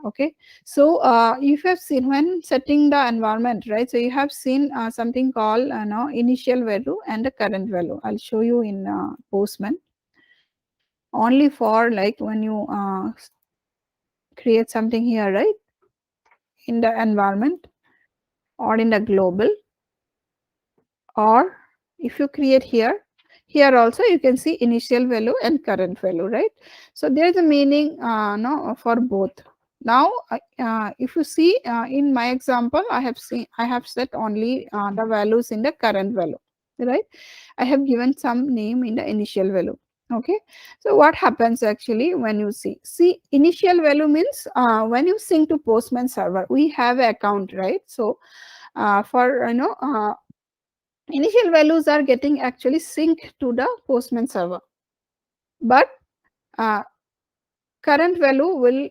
Okay, so you have seen when setting the environment, right? So you have seen something called no, initial value and the current value. I'll show you in Postman. Only for like when you create something here, right? In the environment or in the global, or if you create here, here also you can see initial value and current value, right? So there is a meaning no, for both. Now if you see in my example, I have set only the values in the current value, right? I have given some name in the initial value. Okay, so what happens actually when you see initial value means when you sync to Postman server, we have an account, right? So for initial values are getting actually synced to the Postman server, but uh, current value will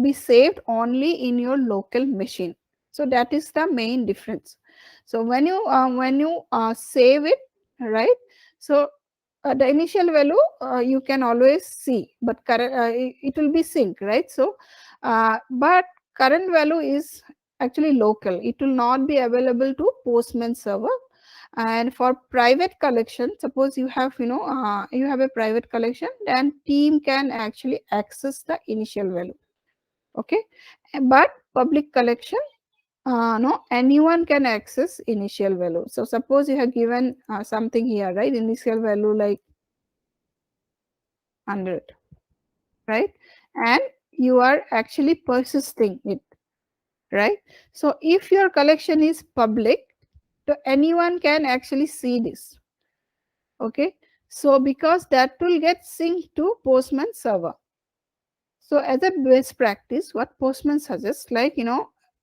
be saved only in your local machine. So that is the main difference. So when you save it, right? So the initial value you can always see, but current it will be sync, right? So but current value is actually local. It will not be available to Postman server. And for private collection, suppose you have you have a private collection, then team can actually access the initial value. Okay, but public collection, no, anyone can access initial value. So suppose you have given something here, right? Initial value like 100, right? And you are actually persisting it, right? So if your collection is public, so anyone can actually see this. Okay, so because that will get synced to Postman server. So as a best practice, what Postman suggests, like,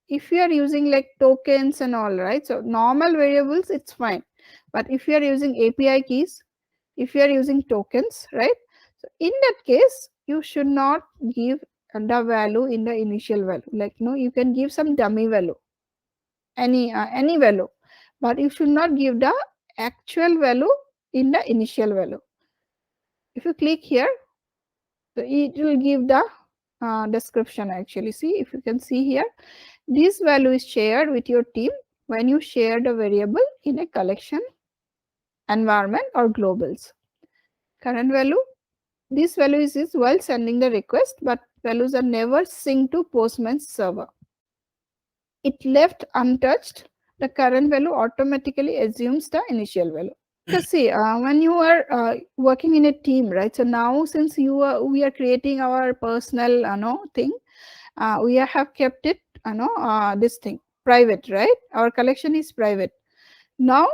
if you are using like tokens and all, right? So normal variables, it's fine. But if you are using API keys, if you are using tokens, right? So in that case, you should not give the value in the initial value. Like, you can give some dummy value, any value, but you should not give the actual value in the initial value. If you click here, so it will give the description actually. See, if you can see here, this value is shared with your team when you share the variable in a collection, environment or globals. Current value, this value is while sending the request, but values are never synced to Postman's server. It left untouched, the current value automatically assumes the initial value. So see, when you are working in a team, right? So now since we are creating our personal, thing, we have kept it, this thing private, right? Our collection is private. Now,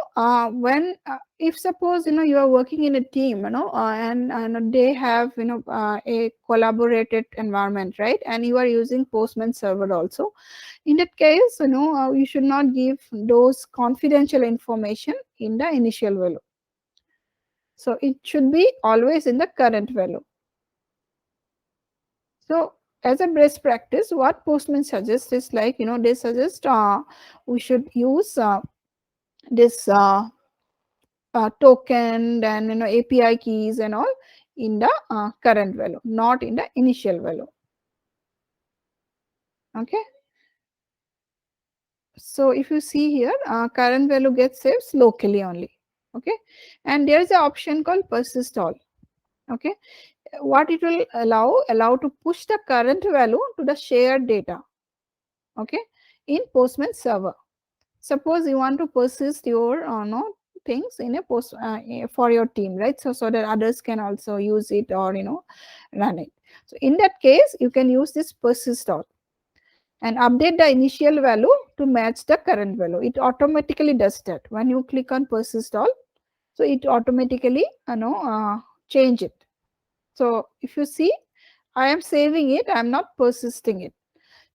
when if suppose you are working in a team, and they have a collaborated environment, right? And you are using Postman server also. In that case, you should not give those confidential information in the initial value. So it should be always in the current value. So as a best practice, what Postman suggests is like, they suggest we should use this token and API keys and all in the current value, not in the initial value. Okay. So if you see here, current value gets saved locally only. Okay. And there is an option called Persist All. Okay. What it will allow to push the current value to the shared data, okay, in Postman server. Suppose you want to persist your things in a post for your team, right? So that others can also use it or run it. So in that case, you can use this persist all and update the initial value to match the current value. It automatically does that when you click on persist all. So it automatically change it. So if you see, I am saving it, I am not persisting it.